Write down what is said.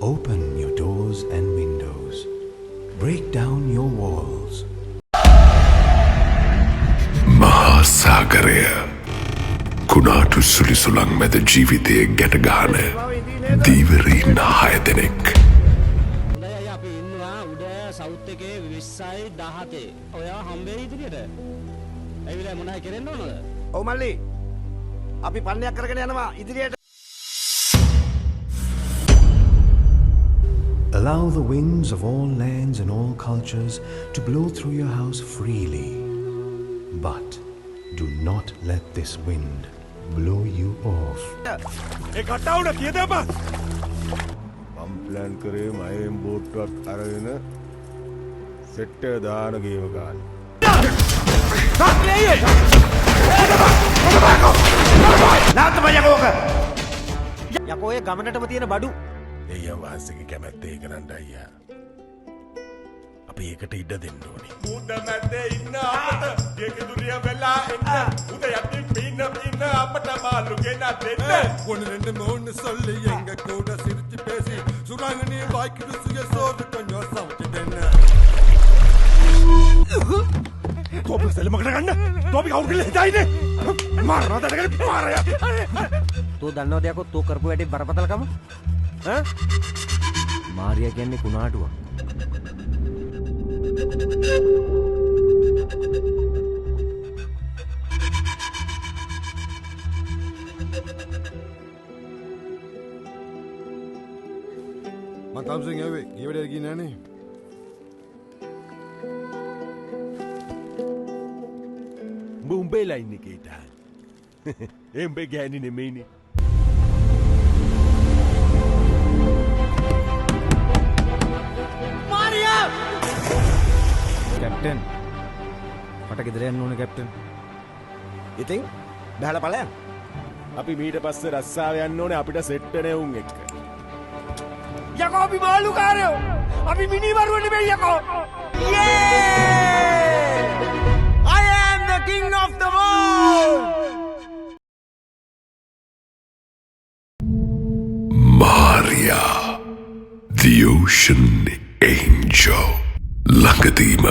Open your doors and windows. Break down your walls. මහාසාගරය කුණාටු සුලිසුළං මැද ජීවිතයේ ගැටගාන දීවරීන් 6 දෙනෙක්. හොඳයි අපි ඉන්නවා උඩ සවුත් එකේ 20යි 17. ඔයා හම්බෙයි ඉදිරියට. ඇවිල්ලා මොනවයි කරන්න ඕනද? ඔව් මල්ලි. අපි පන්නයක් කරගෙන යනවා ඉදිරියට. Allow the winds of all lands and all cultures to blow through your house freely. But do not let this wind blow you off. ඒ කට්ටවුන කියදම මම ප්ලෑන් කරේ මයෙන් බෝට්ටුවක් අරගෙන සෙට් එක දාන ගේම ගන්න. යකෝ ඒ ගමනටම තියෙන බඩු. දෙයියන් වහන්සේගේ කැමැත්ත ඒක නන්ද අයියා. අපි ඒකට ඉඩ දෙන්න ඕනේ. උඩ මැද්දේ ඉන්න අපට දෙකදුරිය වෙලා එන්න උඩ යටින් පින්න අපට මාළු ගෙන දෙන්න ஒன்னு ரெண்டு மூணு சொல்லி எங்க கூட சிரிச்சு பேசி சுராங்கனி வாய்க்கு ருசிய சோறு கொஞ்சம் சமைச்சிட்டேன். තෝපි සෙල්ලමකට ගන්න. තෝපි කවුරු කියලා හිතයිනේ. මාරනවා දඩගෙන පාරය. තෝ දන්නවද යකෝ තෝ කරපු වැඩේ බරපතලකම? ඈ? මාරියා කියන්නේ කුණාටුවක්. මම තාමසෙන් ආවේ ගිය වැඩේ ගියේ නෑනේ. උඹේ ලයින් එකේ ඉඳන්. එම්බේ ගෑණි නෙමෙයිනේ. කැප්ටන් මට ගෙදර යන්න ඕනේ කැප්ටන්. ඉතින් බහලා ඵලයන්. අපි මීට පස්සේ රස්සාව යන්න ඕනේ අපිට සෙට් වෙන උන් එක්ක. යකෝ අපි මාළුකාරයෝ. අපි මිනිමරුව නෙමෙයි යකෝ. I am the king of the world. Maria, the ocean angel. ළඟදීම